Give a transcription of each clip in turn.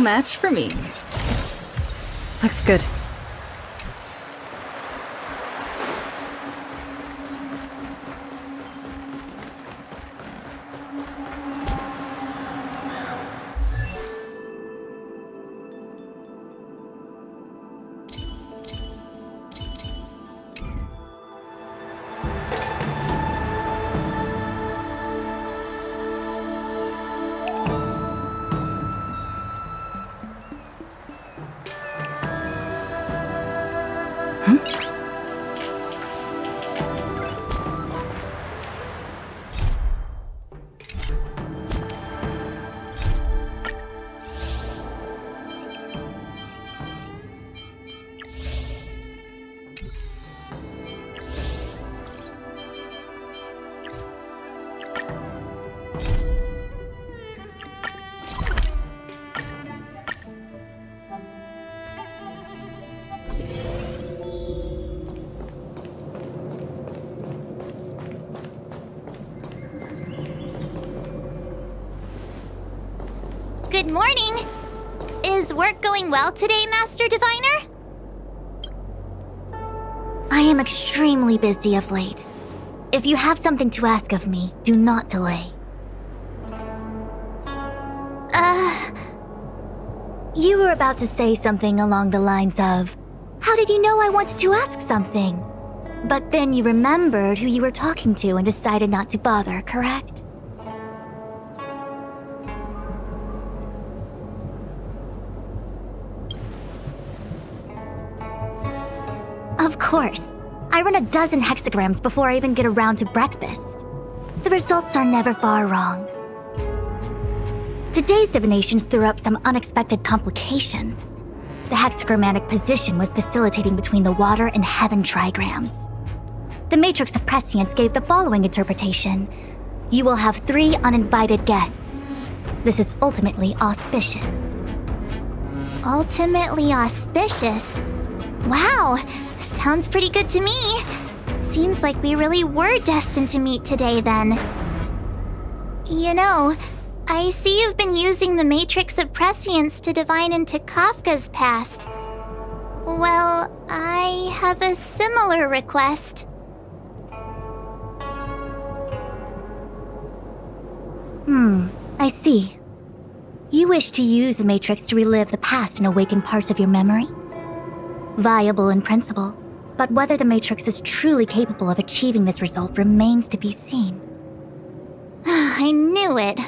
match for me. Looks good. Good morning! Is work going well today, Master Diviner? I am extremely busy of late. If you have something to ask of me, do not delay. You were about to say something along the lines of, "How did you know I wanted to ask something?" But then you remembered who you were talking to and decided not to bother, correct? Of course. I run a dozen hexagrams before I even get around to breakfast. The results are never far wrong. Today's divinations threw up some unexpected complications. The hexagrammatic position was facilitating between the water and heaven trigrams. The matrix of prescience gave the following interpretation. You will have 3 uninvited guests. This is ultimately auspicious. Ultimately auspicious? Wow, sounds pretty good to me. Seems like we really were destined to meet today then. You know, I see you've been using the Matrix of Prescience to divine into Kafka's past. Well, I have a similar request. I see. You wish to use the Matrix to relive the past and awaken parts of your memory? Viable in principle, but whether the Matrix is truly capable of achieving this result remains to be seen. I knew it.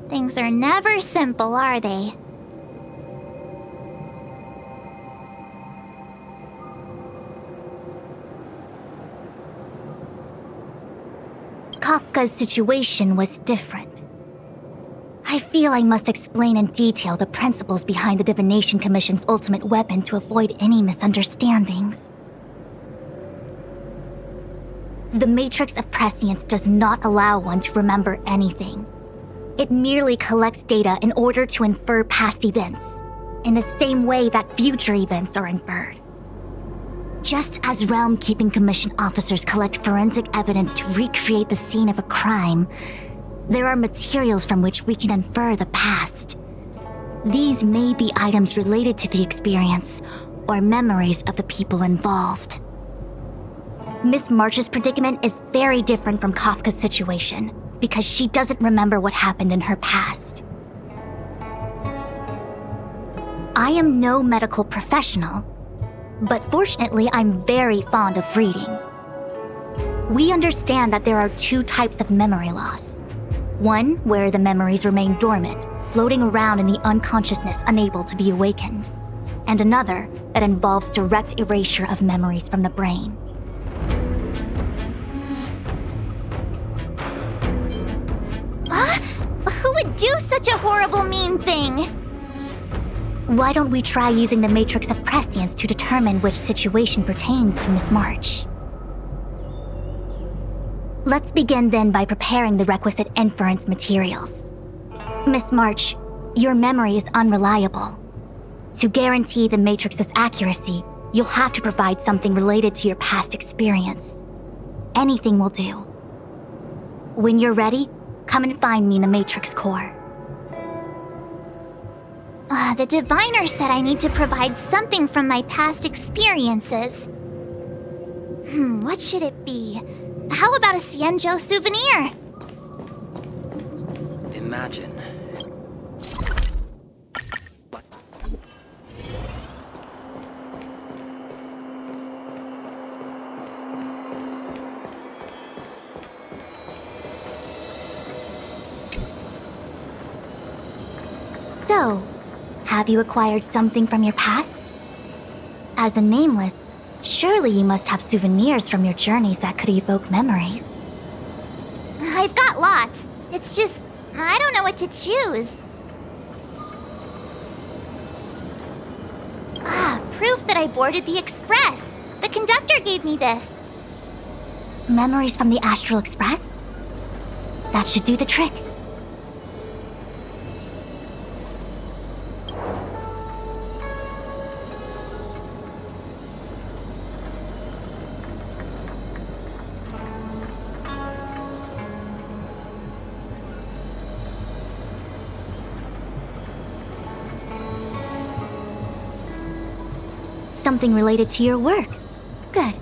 Things are never simple, are they? Kafka's situation was different. I feel I must explain in detail the principles behind the Divination Commission's ultimate weapon to avoid any misunderstandings. The Matrix of Prescience does not allow one to remember anything. It merely collects data in order to infer past events, in the same way that future events are inferred. Just as Realm Keeping Commission officers collect forensic evidence to recreate the scene of a crime, there are materials from which we can infer the past. These may be items related to the experience or memories of the people involved. Miss March's predicament is very different from Kafka's situation because she doesn't remember what happened in her past. I am no medical professional, but fortunately I'm very fond of reading. We understand that there are 2 types of memory loss. One where the memories remain dormant, floating around in the unconsciousness unable to be awakened, and another that involves direct erasure of memories from the brain. Who would do such a horrible, mean thing? Why don't we try using the Matrix of Prescience to determine which situation pertains to Miss March? Let's begin then by preparing the requisite inference materials. Miss March, your memory is unreliable. To guarantee the Matrix's accuracy, you'll have to provide something related to your past experience. Anything will do. When you're ready, come and find me in the Matrix core. The diviner said I need to provide something from my past experiences. What should it be? How about a Xianzhou souvenir? Imagine. So, have you acquired something from your past? As a nameless, surely you must have souvenirs from your journeys that could evoke memories. I've got lots. It's just, I don't know what to choose. Proof that I boarded the express. The conductor gave me this. Memories from the Astral Express? That should do the trick. Something related to your work. Good.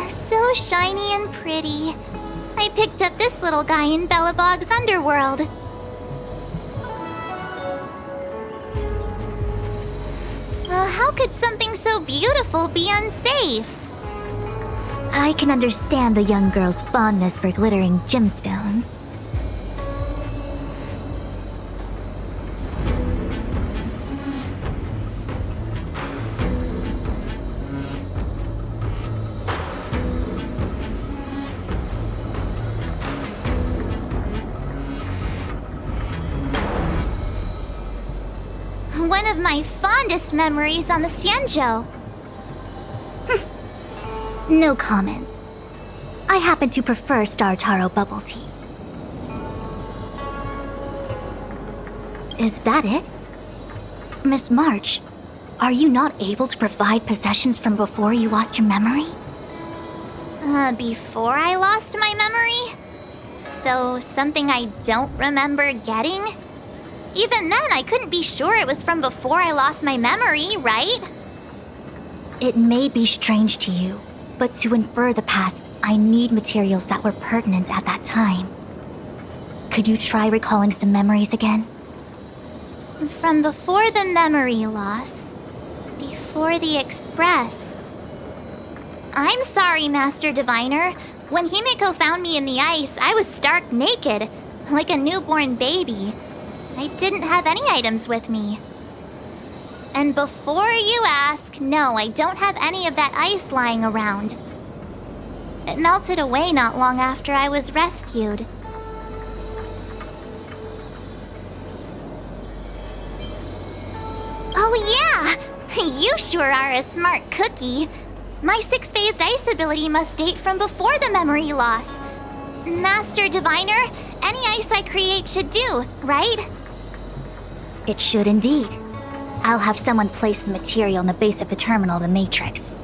So shiny and pretty. I picked up this little guy in Belobog's underworld. How could something so beautiful be unsafe? I can understand a young girl's fondness for glittering gemstones. One of my fondest memories on the Xianzhou. No comment. I happen to prefer Star Taro bubble tea. Is that it? Miss March, are you not able to provide possessions from before you lost your memory? Before I lost my memory? So, something I don't remember getting? Even then, I couldn't be sure it was from before I lost my memory, right? It may be strange to you, but to infer the past, I need materials that were pertinent at that time. Could you try recalling some memories again? From before the memory loss. Before the express. I'm sorry, Master Diviner. When Himeko found me in the ice, I was stark naked, like a newborn baby. I didn't have any items with me. And before you ask, no, I don't have any of that ice lying around. It melted away not long after I was rescued. Oh yeah! You sure are a smart cookie. My 6-phased ice ability must date from before the memory loss. Master Diviner, any ice I create should do, right? It should indeed. I'll have someone place the material in the base of the terminal, the Matrix.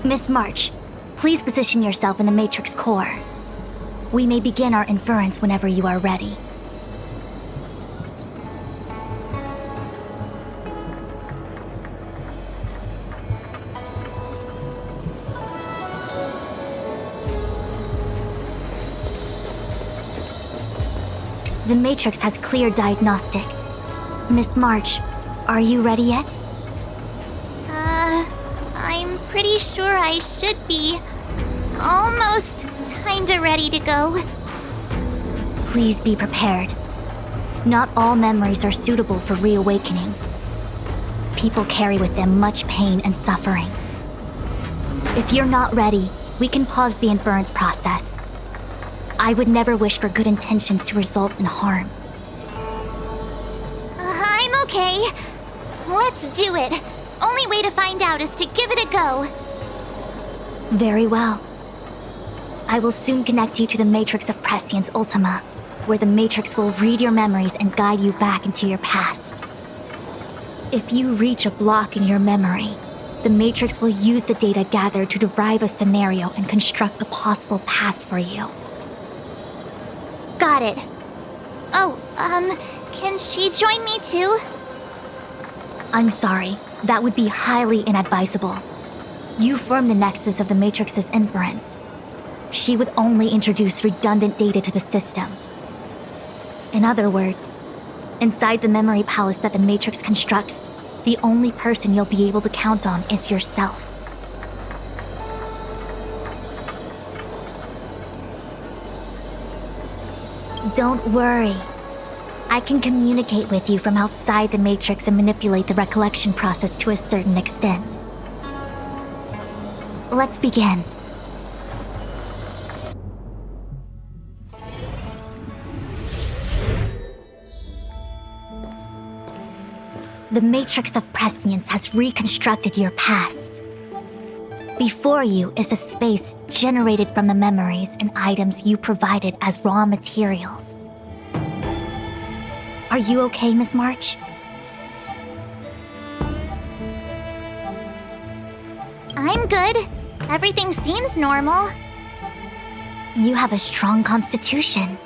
Miss March, please position yourself in the Matrix core. We may begin our inference whenever you are ready. The Matrix has clear diagnostics. Miss March, are you ready yet? I'm pretty sure I should be. Almost kinda ready to go. Please be prepared. Not all memories are suitable for reawakening. People carry with them much pain and suffering. If you're not ready, we can pause the inference process. I would never wish for good intentions to result in harm. I'm okay. Let's do it. Only way to find out is to give it a go. Very well. I will soon connect you to the Matrix of Prescience Ultima, where the Matrix will read your memories and guide you back into your past. If you reach a block in your memory, The Matrix will use the data gathered to derive a scenario and construct a possible past for you. Got it. Oh, can she join me too? I'm sorry, that would be highly inadvisable. You form the nexus of the Matrix's inference. She would only introduce redundant data to the system. In other words, inside the memory palace that the Matrix constructs, the only person you'll be able to count on is yourself. Don't worry. I can communicate with you from outside the Matrix and manipulate the recollection process to a certain extent. Let's begin. The Matrix of Prescience has reconstructed your past. Before you is a space generated from the memories and items you provided as raw materials. Are you okay, Miss March? I'm good. Everything seems normal. You have a strong constitution.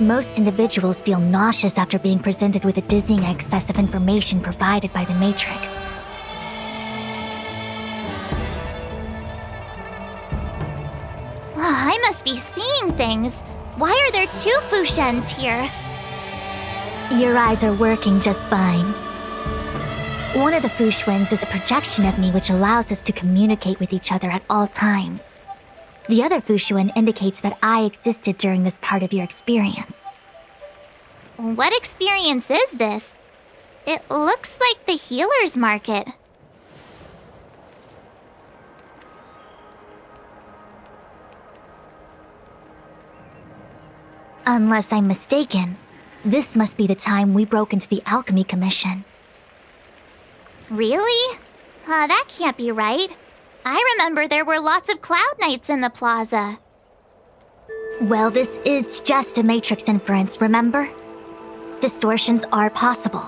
Most individuals feel nauseous after being presented with a dizzying excess of information provided by the Matrix. I must be seeing things. Why are there two Fushens here? Your eyes are working just fine. One of the Fushwens is a projection of me which allows us to communicate with each other at all times. The other Fushuen indicates that I existed during this part of your experience. What experience is this? It looks like the healer's market. Unless I'm mistaken, this must be the time we broke into the Alchemy Commission. Really? That can't be right. I remember there were lots of Cloud Knights in the plaza. Well, this is just a Matrix inference, remember? Distortions are possible.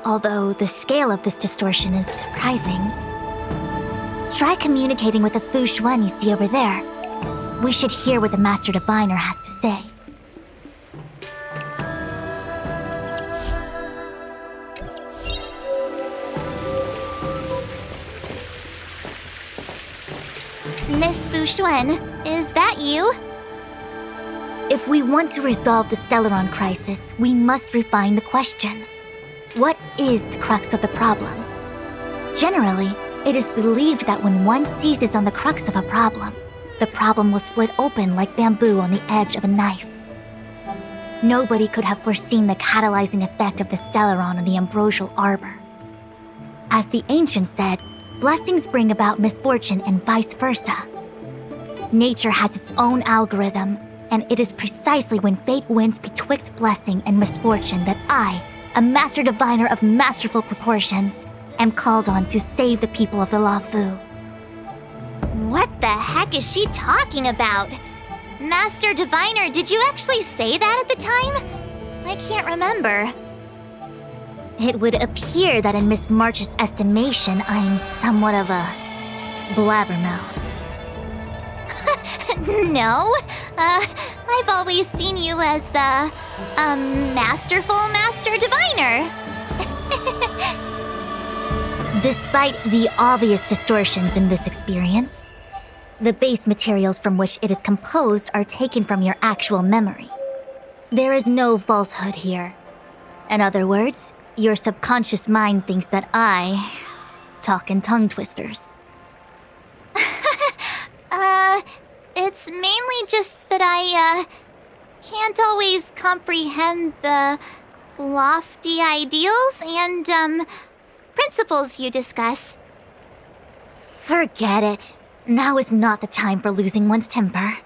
Although the scale of this distortion is surprising. Try communicating with the Fushuen you see over there. We should hear what the Master Diviner has to say. Miss Fushuen, is that you? If we want to resolve the Stellaron crisis, we must refine the question. What is the crux of the problem? Generally, it is believed that when one seizes on the crux of a problem, the problem will split open like bamboo on the edge of a knife. Nobody could have foreseen the catalyzing effect of the Stellaron on the ambrosial arbor. As the ancients said, blessings bring about misfortune and vice versa. Nature has its own algorithm, and it is precisely when fate wins betwixt blessing and misfortune that I, a Master Diviner of masterful proportions, am called on to save the people of the Lafu. What the heck is she talking about? Master Diviner, did you actually say that at the time? I can't remember. It would appear that in Miss March's estimation, I'm somewhat of a blabbermouth. No, I've always seen you as a masterful Master Diviner. Despite the obvious distortions in this experience, the base materials from which it is composed are taken from your actual memory. There is no falsehood here. In other words, your subconscious mind thinks that I talk in tongue twisters. It's mainly just that I, can't always comprehend the lofty ideals and, principles you discuss. Forget it. Now is not the time for losing one's temper.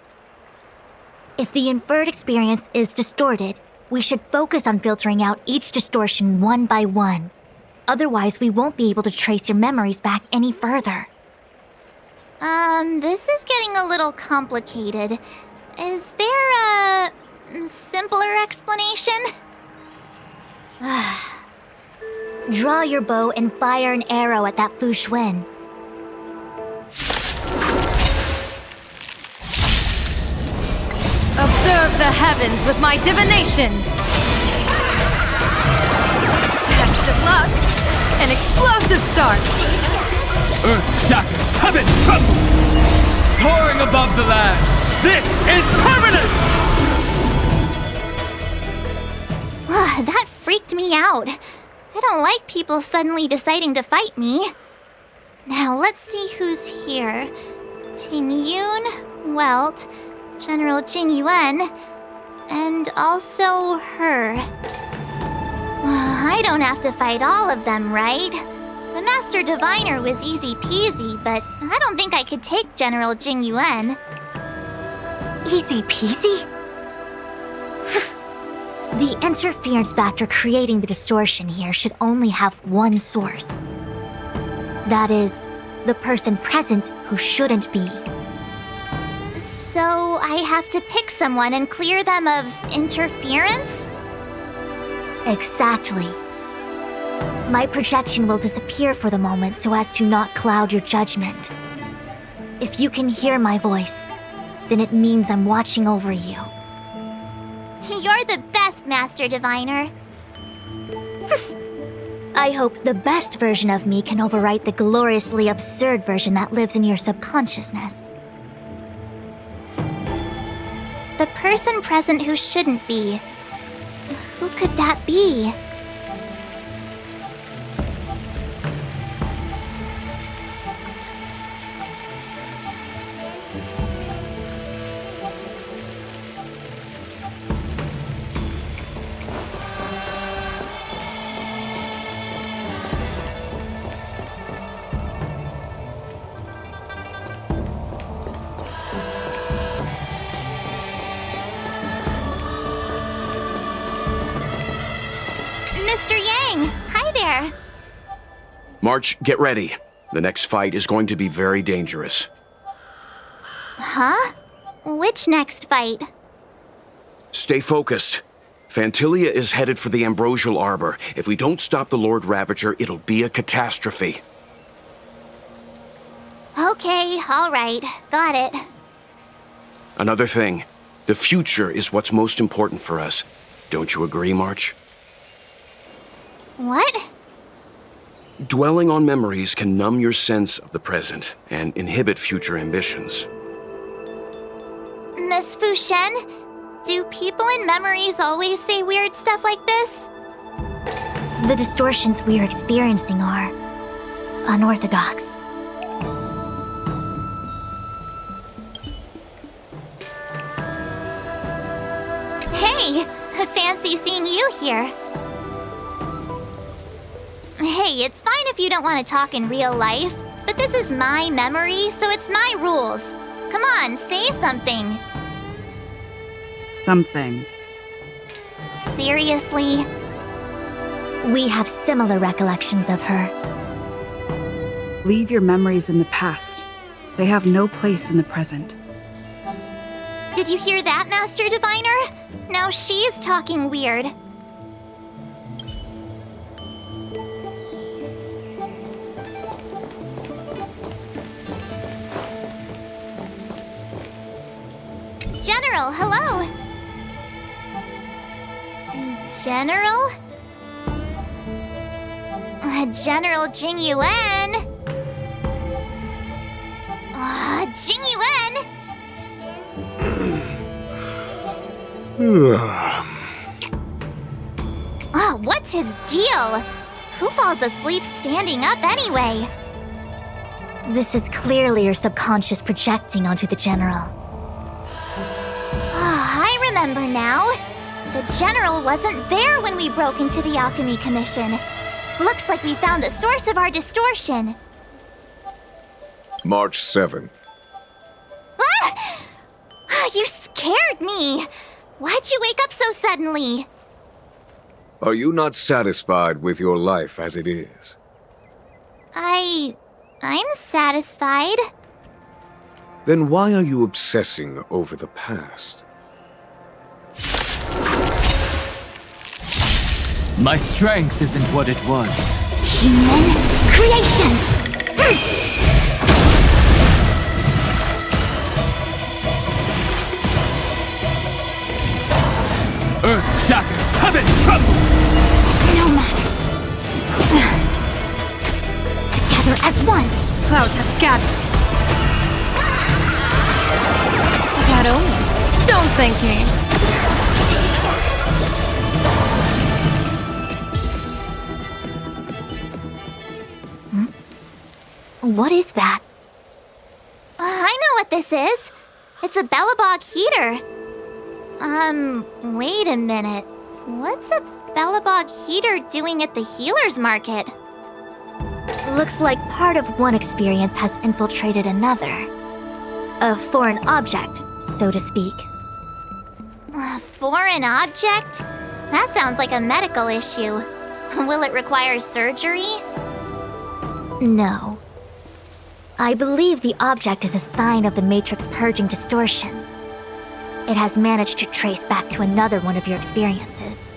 If the inferred experience is distorted, we should focus on filtering out each distortion one by one. Otherwise, we won't be able to trace your memories back any further. This is getting a little complicated. Is there a simpler explanation? Draw your bow and fire an arrow at that Fu Xuan. Observe the heavens with my divinations! Best of luck! An explosive start! Earth shatters, heaven trembles! Soaring above the lands, this is permanence! That freaked me out. I don't like people suddenly deciding to fight me. Now let's see who's here. Ting Yun, Welt, General Jing Yuan, and also her. I don't have to fight all of them, right? The Master Diviner was easy peasy, but I don't think I could take General Jing Yuan. Easy peasy? The interference factor creating the distortion here should only have one source. That is, the person present who shouldn't be. So I have to pick someone and clear them of interference? Exactly. My projection will disappear for the moment so as to not cloud your judgment. If you can hear my voice, then it means I'm watching over you. You're the best, Master Diviner. I hope the best version of me can overwrite the gloriously absurd version that lives in your subconsciousness. The person present who shouldn't be. Who could that be? Mr. Yang! Hi there! March, get ready. The next fight is going to be very dangerous. Huh? Which next fight? Stay focused. Phantilia is headed for the Ambrosial Arbor. If we don't stop the Lord Ravager, it'll be a catastrophe. Okay, alright. Got it. Another thing. The future is what's most important for us. Don't you agree, March? What? Dwelling on memories can numb your sense of the present and inhibit future ambitions. Miss Fu Shen, do people in memories always say weird stuff like this? The distortions we are experiencing are unorthodox. Hey, fancy seeing you here. Hey, it's fine if you don't want to talk in real life, but this is my memory, so it's my rules. Come on, say something. Something. Seriously? We have similar recollections of her. Leave your memories in the past. They have no place in the present. Did you hear that, Master Diviner? Now she's talking weird. General, hello! General? General Jing Yuan? Jing Yuan? What's his deal? Who falls asleep standing up anyway? This is clearly your subconscious projecting onto the General. I remember now. The General wasn't there when we broke into the Alchemy Commission. Looks like we found the source of our distortion. March 7th. Ah! You scared me! Why'd you wake up so suddenly? Are you not satisfied with your life as it is? I'm satisfied. Then why are you obsessing over the past? My strength isn't what it was. Human creations! Earth shatters, heaven trembles! No matter. Together as one. Clouds have gathered. That only. Don't thank me. What is that? I know what this is. It's a Belobog heater. Wait a minute. What's a Belobog heater doing at the healer's market? Looks like part of one experience has infiltrated another. A foreign object, so to speak. A foreign object? That sounds like a medical issue. Will it require surgery? No. I believe the object is a sign of the Matrix purging distortion. It has managed to trace back to another one of your experiences.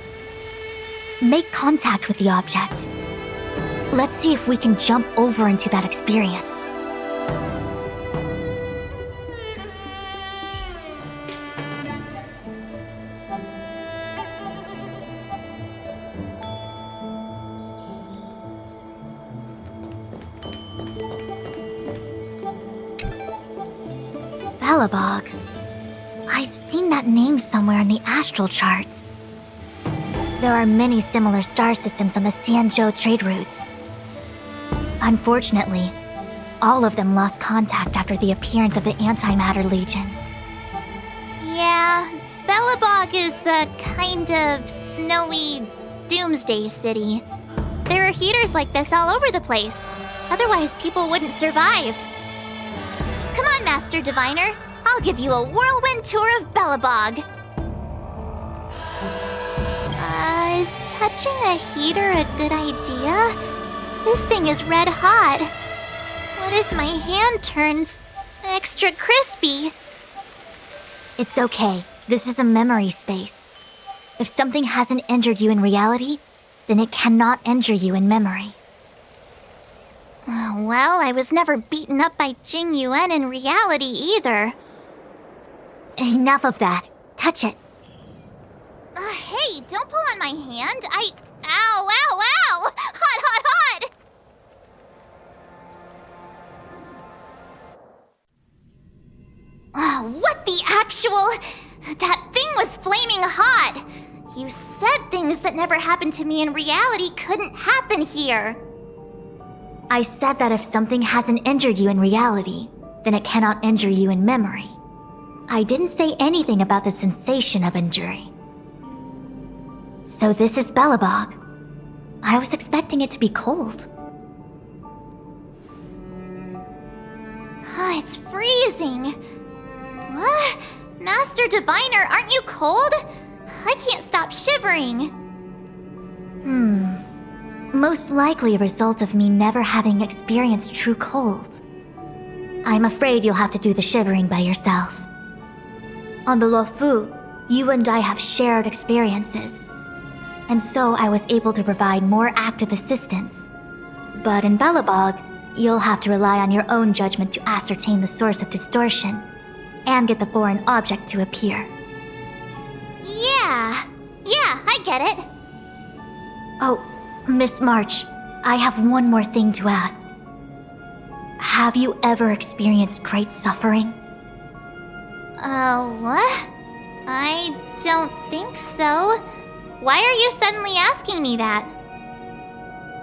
Make contact with the object. Let's see if we can jump over into that experience. Belobog. I've seen that name somewhere in the astral charts. There are many similar star systems on the Xianzhou trade routes. Unfortunately, all of them lost contact after the appearance of the Antimatter Legion. Yeah, Belobog is a kind of snowy doomsday city. There are heaters like this all over the place. Otherwise, people wouldn't survive. Come on, Master Diviner. I'll give you a whirlwind tour of Belobog. Is touching a heater a good idea? This thing is red hot. What if my hand turns extra crispy? It's okay. This is a memory space. If something hasn't injured you in reality, then it cannot injure you in memory. Well, I was never beaten up by Jing Yuan in reality either. Enough of that. Touch it. Hey, don't pull on my hand. Ow, ow, ow! Hot, hot, hot! What the actual... That thing was flaming hot! You said things that never happened to me in reality couldn't happen here. I said that if something hasn't injured you in reality, then it cannot injure you in memory. I didn't say anything about the sensation of injury. So this is Belobog. I was expecting it to be cold. It's freezing. What? Master Diviner, aren't you cold? I can't stop shivering. Most likely a result of me never having experienced true cold. I'm afraid you'll have to do the shivering by yourself. On the Luofu, you and I have shared experiences, and so I was able to provide more active assistance. But in Belobog, you'll have to rely on your own judgment to ascertain the source of distortion, and get the foreign object to appear. Yeah, I get it. Oh, Miss March, I have one more thing to ask. Have you ever experienced great suffering? What? I don't think so. Why are you suddenly asking me that?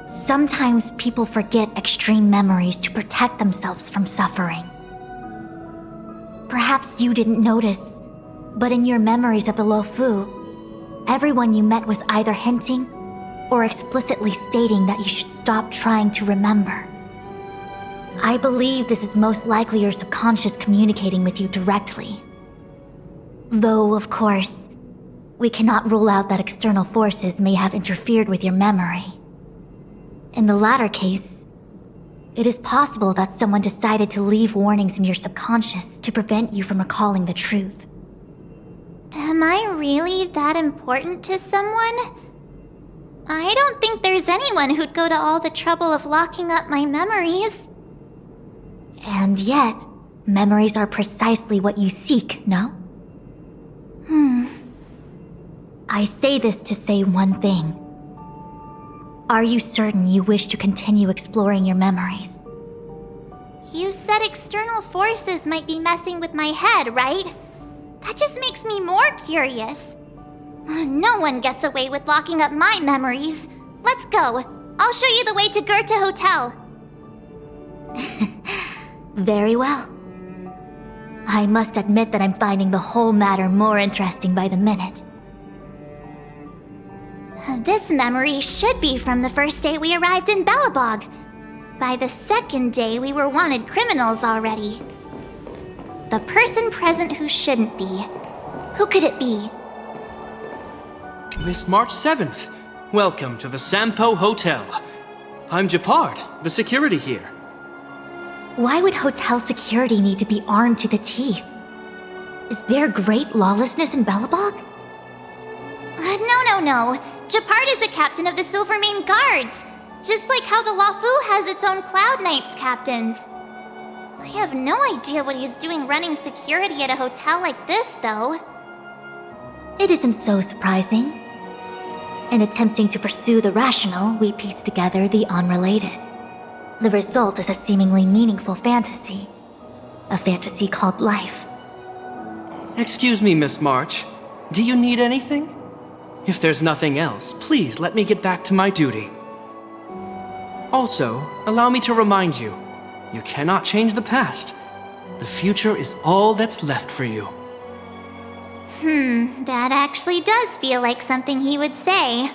Sometimes people forget extreme memories to protect themselves from suffering. Perhaps you didn't notice, but in your memories of the Luofu, everyone you met was either hinting or explicitly stating that you should stop trying to remember. I believe this is most likely your subconscious communicating with you directly. Though, of course, we cannot rule out that external forces may have interfered with your memory. In the latter case, it is possible that someone decided to leave warnings in your subconscious to prevent you from recalling the truth. Am I really that important to someone? I don't think there's anyone who'd go to all the trouble of locking up my memories. And yet, memories are precisely what you seek, no? I say this to say one thing. Are you certain you wish to continue exploring your memories? You said external forces might be messing with my head, right? That just makes me more curious. No one gets away with locking up my memories. Let's go. I'll show you the way to Goethe Hotel. Very well. I must admit that I'm finding the whole matter more interesting by the minute. This memory should be from the first day we arrived in Belobog. By the second day, we were wanted criminals already. The person present who shouldn't be. Who could it be? Miss March 7th, welcome to the Sampo Hotel. I'm Japard, the security here. Why would hotel security need to be armed to the teeth? Is there great lawlessness in Belobog? No. Japard is the captain of the Silvermane Guards. Just like how the Lafu has its own Cloud Knights captains. I have no idea what he's doing running security at a hotel like this, though. It isn't so surprising. In attempting to pursue the rational, we piece together the unrelated. The result is a seemingly meaningful fantasy. A fantasy called life. Excuse me, Miss March. Do you need anything? If there's nothing else, please let me get back to my duty. Also, allow me to remind you, you cannot change the past. The future is all that's left for you. That actually does feel like something he would say.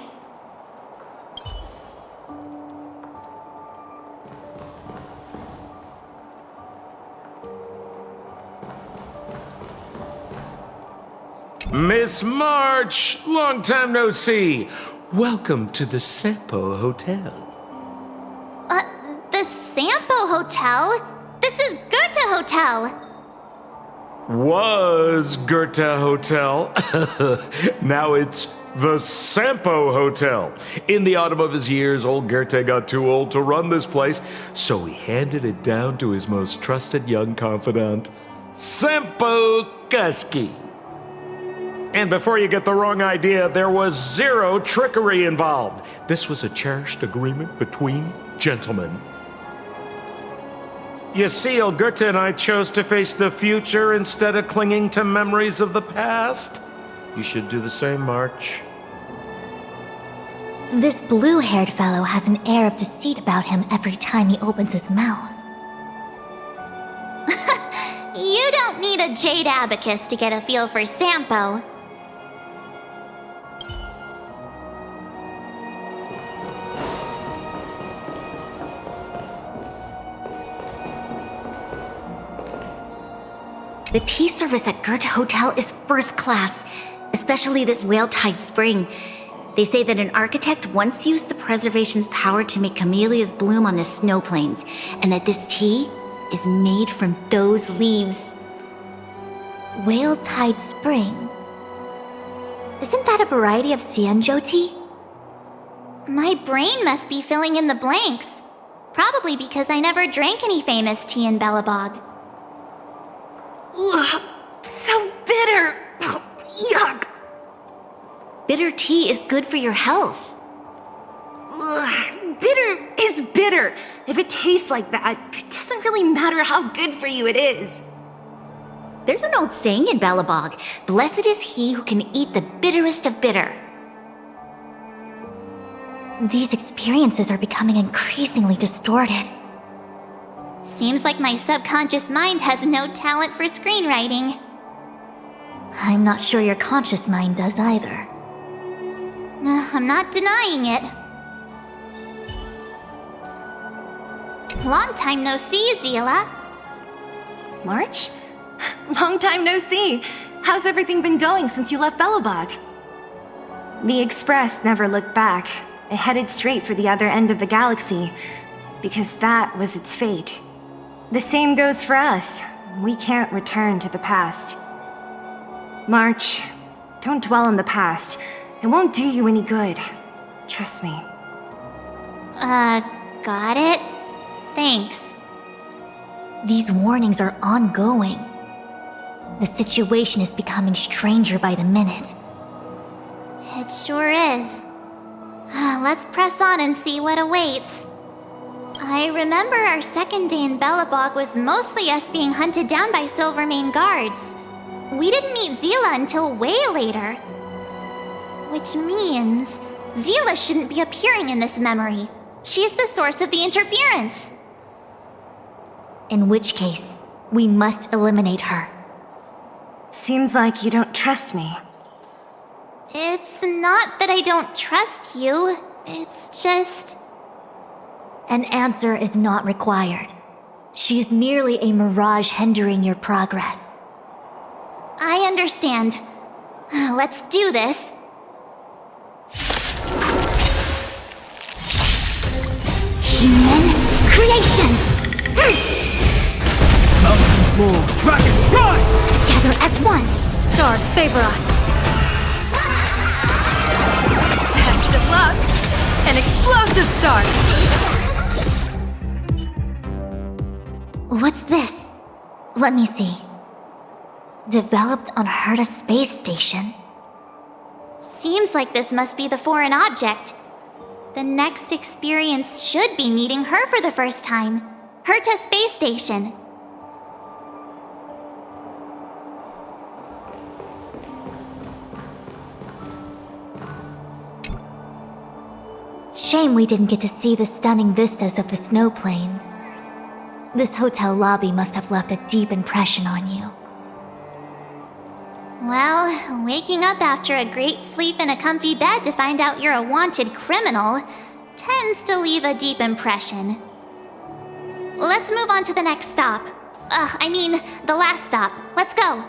Miss March, long time no see. Welcome to the Sampo Hotel. The Sampo Hotel? This is Goethe Hotel. Was Goethe Hotel. Now it's the Sampo Hotel. In the autumn of his years, old Goethe got too old to run this place, so he handed it down to his most trusted young confidant, Sampo Kuski. And before you get the wrong idea, there was zero trickery involved. This was a cherished agreement between gentlemen. You see, old Goethe and I chose to face the future instead of clinging to memories of the past. You should do the same, March. This blue-haired fellow has an air of deceit about him every time he opens his mouth. You don't need a jade abacus to get a feel for Sampo. The tea service at Goethe Hotel is first class, especially this Whale-Tide Spring. They say that an architect once used the preservation's power to make camellias bloom on the snow plains, and that this tea is made from those leaves. Whale-Tide Spring? Isn't that a variety of Xianzhou tea? My brain must be filling in the blanks. Probably because I never drank any famous tea in Belobog. Ugh, so bitter! Yuck! Bitter tea is good for your health. Ugh, bitter is bitter. If it tastes like that, it doesn't really matter how good for you it is. There's an old saying in Belobog, blessed is he who can eat the bitterest of bitter. These experiences are becoming increasingly distorted. Seems like my subconscious mind has no talent for screenwriting. I'm not sure your conscious mind does either. I'm not denying it. Long time no see, Zila. March? Long time no see. How's everything been going since you left Belobog? The Express never looked back. It headed straight for the other end of the galaxy, because that was its fate. The same goes for us. We can't return to the past. March, don't dwell on the past. It won't do you any good. Trust me. Got it? Thanks. These warnings are ongoing. The situation is becoming stranger by the minute. It sure is. Let's press on and see what awaits. I remember our second day in Belobog was mostly us being hunted down by Silvermane guards. We didn't meet Zila until way later. Which means Zila shouldn't be appearing in this memory. She's the source of the interference. In which case, we must eliminate her. Seems like you don't trust me. It's not that I don't trust you. It's just... An answer is not required. She's merely a mirage hindering your progress. I understand. Let's do this. Human creations! Mountains roar, dragons rise! Together as one! Stars favor us. Best of luck. An explosive start. What's this? Let me see. Developed on Herta space station. Seems like this must be the foreign object. The next experience should be meeting her for the first time. Herta space station. Shame we didn't get to see the stunning vistas of the snow plains. This hotel lobby must have left a deep impression on you. Well, waking up after a great sleep in a comfy bed to find out you're a wanted criminal tends to leave a deep impression. Let's move on to the next stop. The last stop. Let's go.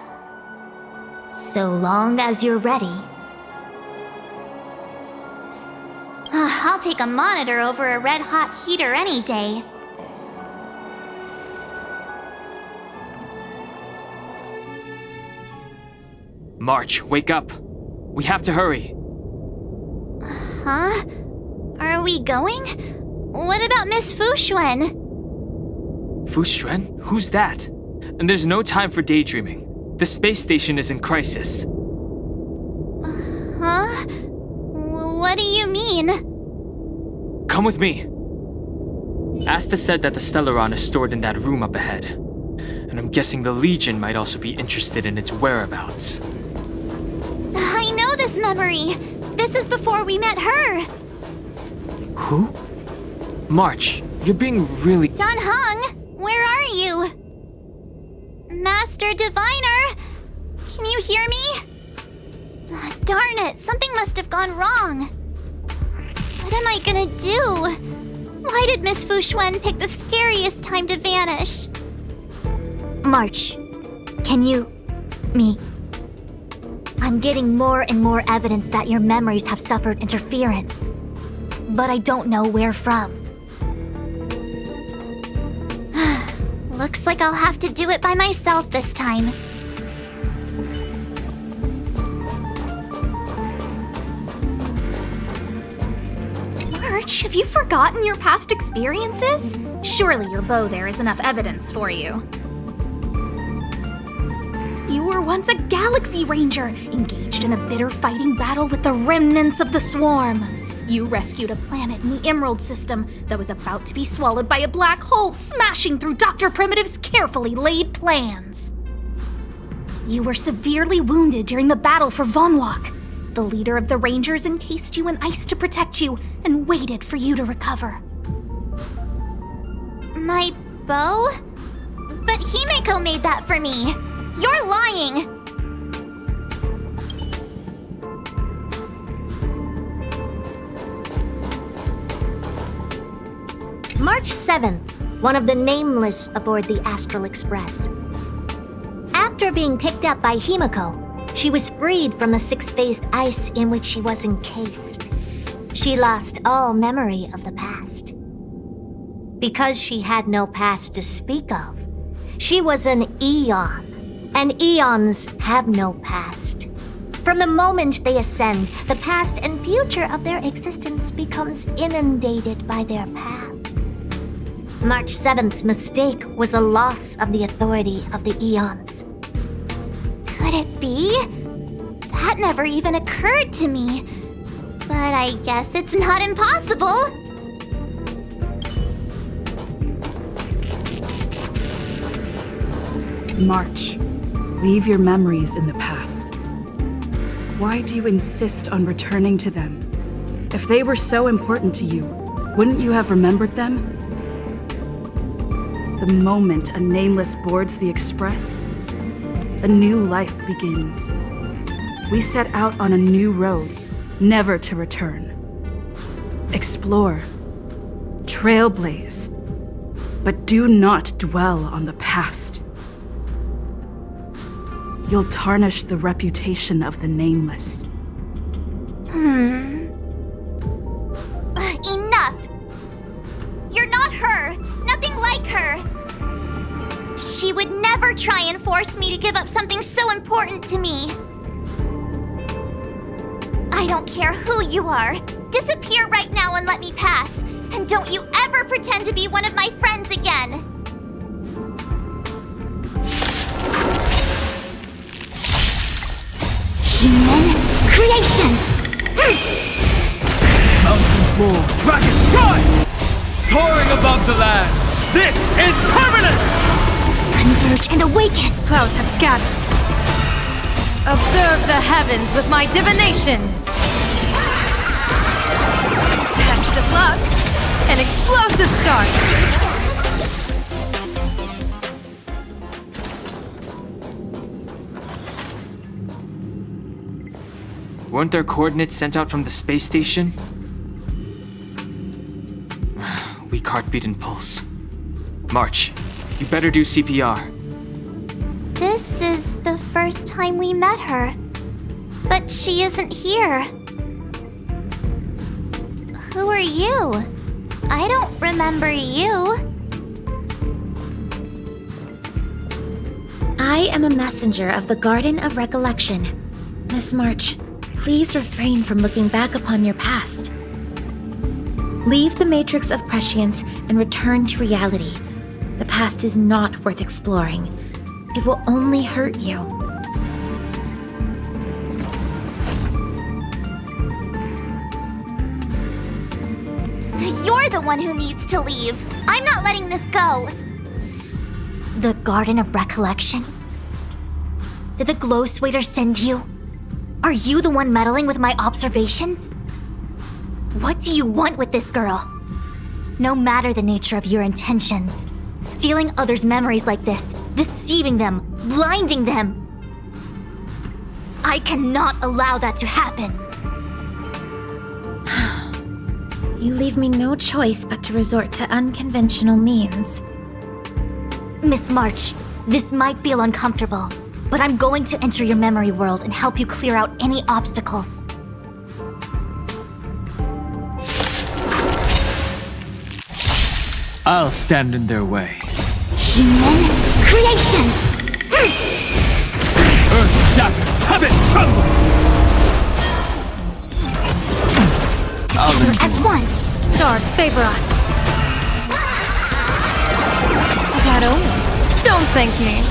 So long as you're ready. I'll take a monitor over a red-hot heater any day. March, wake up. We have to hurry. Huh? Are we going? What about Miss Fuxuan? Fuxuan? Who's that? And there's no time for daydreaming. The space station is in crisis. Huh? What do you mean? Come with me. Asta said that the Stellaron is stored in that room up ahead. And I'm guessing the Legion might also be interested in its whereabouts. I know this memory. This is before we met her. Who? March, you're being really... Don Hung, where are you? Master Diviner, can you hear me? Darn it, something must have gone wrong. What am I gonna do? Why did Miss Fuxuan pick the scariest time to vanish? March, can you... me... I'm getting more and more evidence that your memories have suffered interference. But I don't know where from. Looks like I'll have to do it by myself this time. March, have you forgotten your past experiences? Surely your bow there is enough evidence for you. You were once a Galaxy Ranger, engaged in a bitter fighting battle with the remnants of the Swarm. You rescued a planet in the Emerald System that was about to be swallowed by a black hole, smashing through Dr. Primitive's carefully laid plans. You were severely wounded during the battle for Vonwalk. The leader of the Rangers encased you in ice to protect you and waited for you to recover. My bow? But Himeko made that for me. You're lying! March 7th, one of the nameless aboard the Astral Express. After being picked up by Himeko, she was freed from the six-phased ice in which she was encased. She lost all memory of the past. Because she had no past to speak of, she was an Eon, and Eons have no past. From the moment they ascend, the past and future of their existence becomes inundated by their path. March 7th's mistake was the loss of the authority of the eons. Could it be? That never even occurred to me. But I guess it's not impossible. March, leave your memories in the past. Why do you insist on returning to them? If they were so important to you, wouldn't you have remembered them? The moment a nameless boards the express, a new life begins. We set out on a new road, never to return. Explore, trailblaze, but do not dwell on the past. You'll tarnish the reputation of the nameless. Enough! You're not her! Nothing like her! She would never try and force me to give up something so important to me. I don't care who you are. Disappear right now and let me pass. And don't you ever pretend to be one of my friends again. Human creations! Mountains roar, dragons rise! Soaring above the lands, this is permanence! Converge and awaken! Clouds have scattered. Observe the heavens with my divinations! Test of luck, an explosive start! Weren't there coordinates sent out from the space station? Weak heartbeat and pulse. March, you better do CPR. This is the first time we met her. But she isn't here. Who are you? I don't remember you. I am a messenger of the Garden of Recollection. Miss March, please refrain from looking back upon your past. Leave the matrix of prescience and return to reality. The past is not worth exploring. It will only hurt you. You're the one who needs to leave. I'm not letting this go. The Garden of Recollection? Did the Glow Swader send you? Are you the one meddling with my observations? What do you want with this girl? No matter the nature of your intentions, stealing others' memories like this, deceiving them, blinding them. I cannot allow that to happen. You leave me no choice but to resort to unconventional means. Miss March, this might feel uncomfortable, but I'm going to enter your memory world and help you clear out any obstacles. I'll stand in their way. Human creations! Earth shatters, heaven trembles! Together as one! Stars favor us. That only. Don't thank me.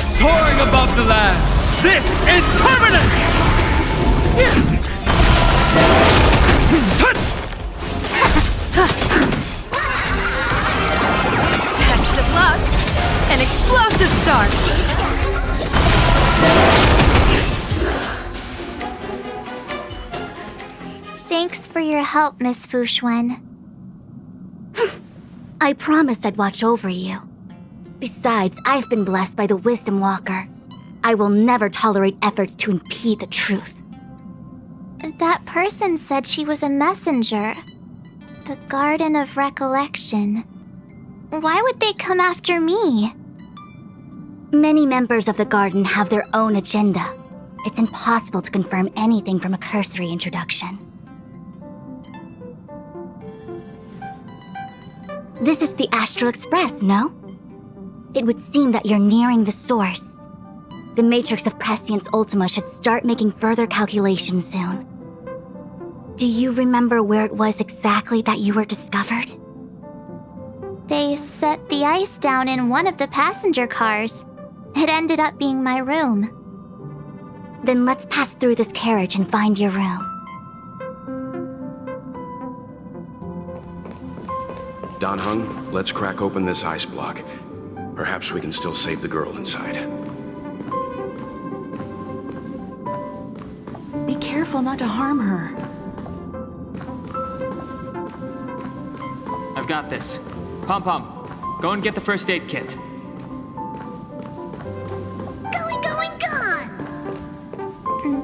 Soaring above the lands, this is permanence! Test of luck, an explosive start. Thanks for your help, Miss Fushuen. I promised I'd watch over you. Besides, I've been blessed by the Wisdom Walker. I will never tolerate efforts to impede the truth. That person said she was a messenger. The Garden of Recollection. Why would they come after me? Many members of the Garden have their own agenda. It's impossible to confirm anything from a cursory introduction. This is the Astral Express, no? It would seem that you're nearing the source. The matrix of Prescience Ultima should start making further calculations soon. Do you remember where it was exactly that you were discovered? They set the ice down in one of the passenger cars. It ended up being my room. Then let's pass through this carriage and find your room. Don Hung, let's crack open this ice block. Perhaps we can still save the girl inside. Be careful not to harm her. I've got this. Pom Pom, go and get the first aid kit. Gone!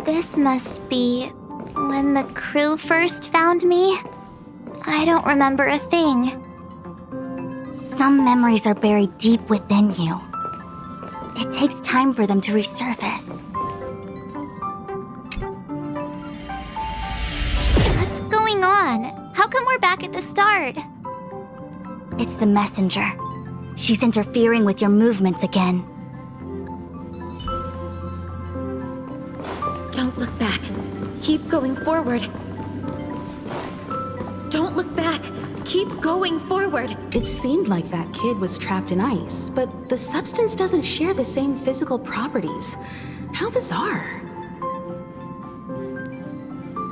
This must be when the crew first found me. I don't remember a thing. Some memories are buried deep within you. It takes time for them to resurface. What's going on? How come we're back at the start? It's the messenger. She's interfering with your movements again. Don't look back. Keep going forward. Don't look back. Keep going forward. It seemed like that kid was trapped in ice, but the substance doesn't share the same physical properties. How bizarre.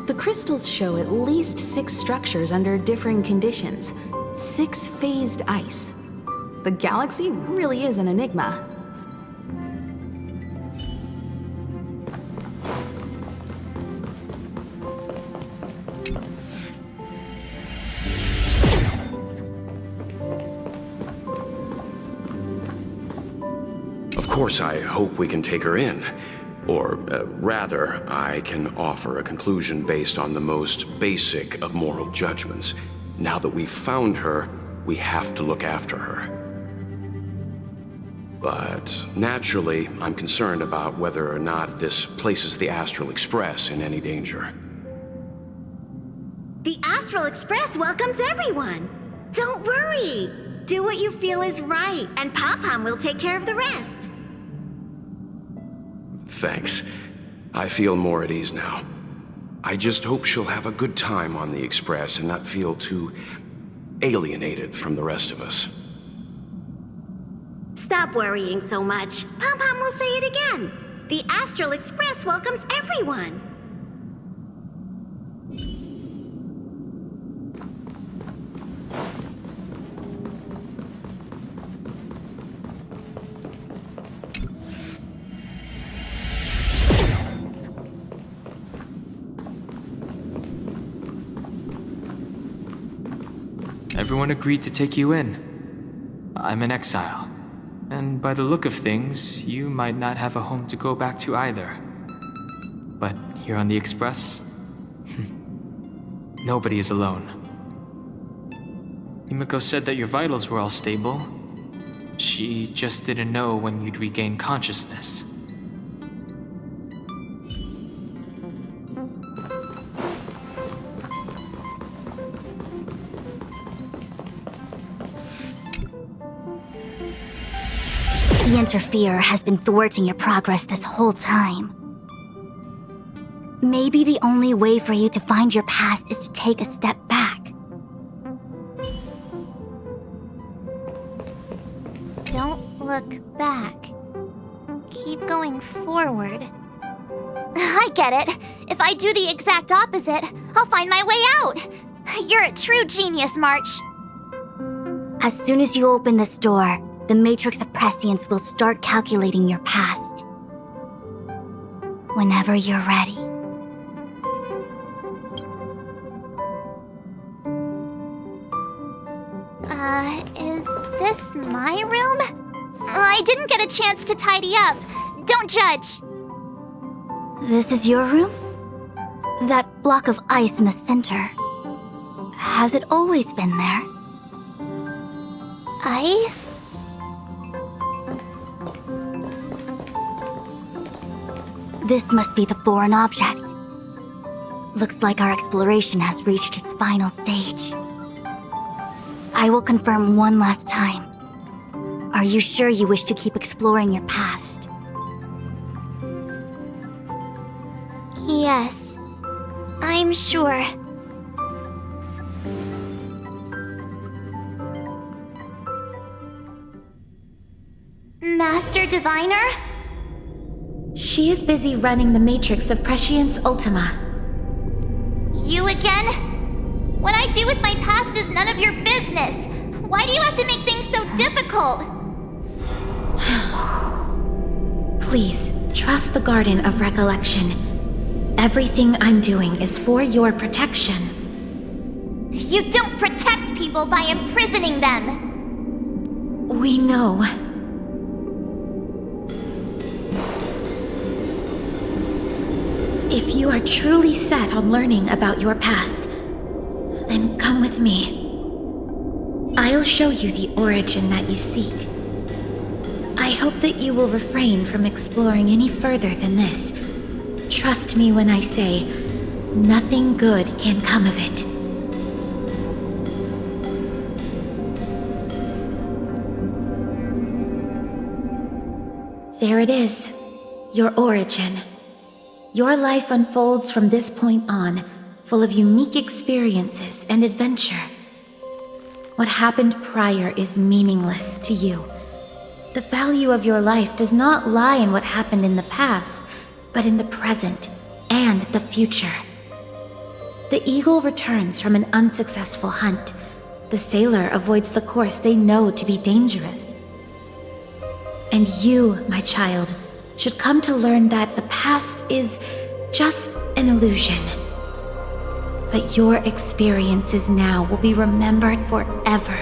The crystals show at least 6 structures under differing conditions. 6 phased ice. The galaxy really is an enigma. Of course, I hope we can take her in. Or, rather, I can offer a conclusion based on the most basic of moral judgments. Now that we've found her, we have to look after her. But naturally, I'm concerned about whether or not this places the Astral Express in any danger. The Astral Express welcomes everyone. Don't worry. Do what you feel is right, and Pom-Pom will take care of the rest. Thanks. I feel more at ease now. I just hope she'll have a good time on the Express and not feel too alienated from the rest of us. Stop worrying so much. Pom-Pom will say it again. The Astral Express welcomes everyone. Everyone agreed to take you in. I'm in exile. And by the look of things, you might not have a home to go back to either. But here on the Express, nobody is alone. Himiko said that your vitals were all stable. She just didn't know when you'd regain consciousness. The Interferer has been thwarting your progress this whole time. Maybe the only way for you to find your past is to take a step back. Don't look back. Keep going forward. I get it. If I do the exact opposite, I'll find my way out. You're a true genius, March. As soon as you open this door, the Matrix of Prescience will start calculating your past. Whenever you're ready. Is this my room? I didn't get a chance to tidy up. Don't judge. This is your room? That block of ice in the center. Has it always been there? Ice? This must be the foreign object. Looks like our exploration has reached its final stage. I will confirm one last time. Are you sure you wish to keep exploring your past? Yes, I'm sure. Master Diviner? She is busy running the matrix of Prescience Ultima. You again? What I do with my past is none of your business. Why do you have to make things so difficult? Please, trust the Garden of Recollection. Everything I'm doing is for your protection. You don't protect people by imprisoning them! We know. If you are truly set on learning about your past, then come with me. I'll show you the origin that you seek. I hope that you will refrain from exploring any further than this. Trust me when I say, nothing good can come of it. There it is, your origin. Your life unfolds from this point on, full of unique experiences and adventure. What happened prior is meaningless to you. The value of your life does not lie in what happened in the past, but in the present and the future. The eagle returns from an unsuccessful hunt. The sailor avoids the course they know to be dangerous. And you, my child, should come to learn that the past is just an illusion. But your experiences now will be remembered forever.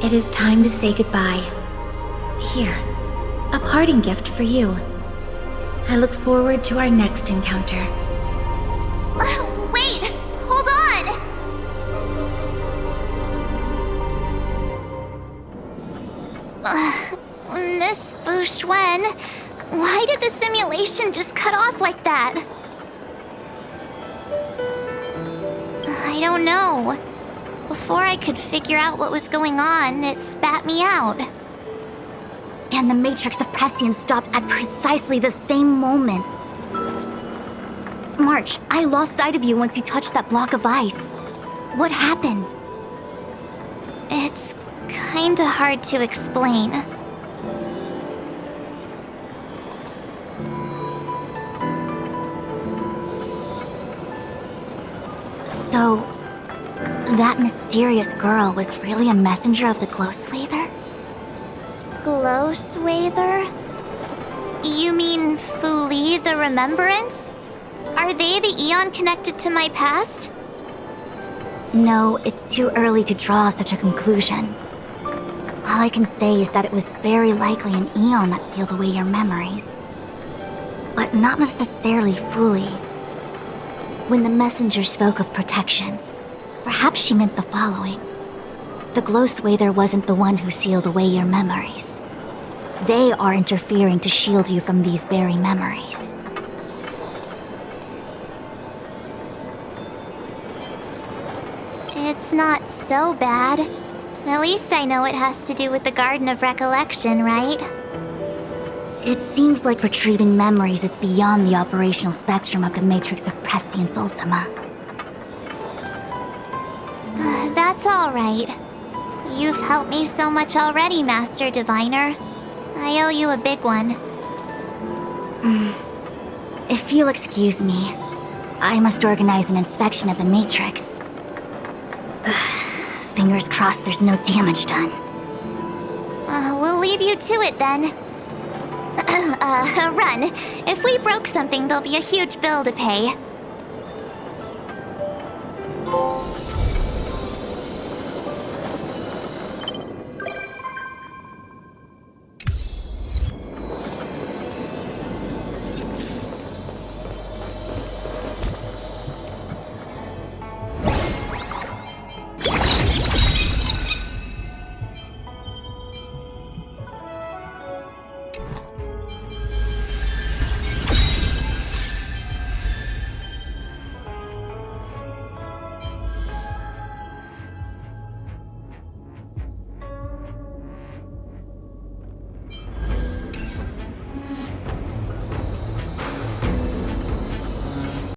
It is time to say goodbye. Here, a parting gift for you. I look forward to our next encounter. Wait! Hold on! Miss Fushuen, why did the simulation just cut off like that? I don't know. Before I could figure out what was going on, it spat me out. And the matrix of prescience stopped at precisely the same moment. March, I lost sight of you once you touched that block of ice. What happened? It's kinda hard to explain. So, that mysterious girl was really a messenger of the Glow Swather? Glow Swather? You mean Fuli the Remembrance? Are they the Eon connected to my past? No, it's too early to draw such a conclusion. All I can say is that it was very likely an Eon that sealed away your memories. But not necessarily Fuli. When the messenger spoke of protection, perhaps she meant the following. The Glow Swather wasn't the one who sealed away your memories. They are interfering to shield you from these very memories. It's not so bad. At least I know it has to do with the Garden of Recollection, right? It seems like retrieving memories is beyond the operational spectrum of the Matrix of Prescience Ultima. That's all right. You've helped me so much already, Master Diviner. I owe you a big one. If you'll excuse me, I must organize an inspection of the Matrix. Fingers crossed there's no damage done. We'll leave you to it then. Run. If we broke something, there'll be a huge bill to pay.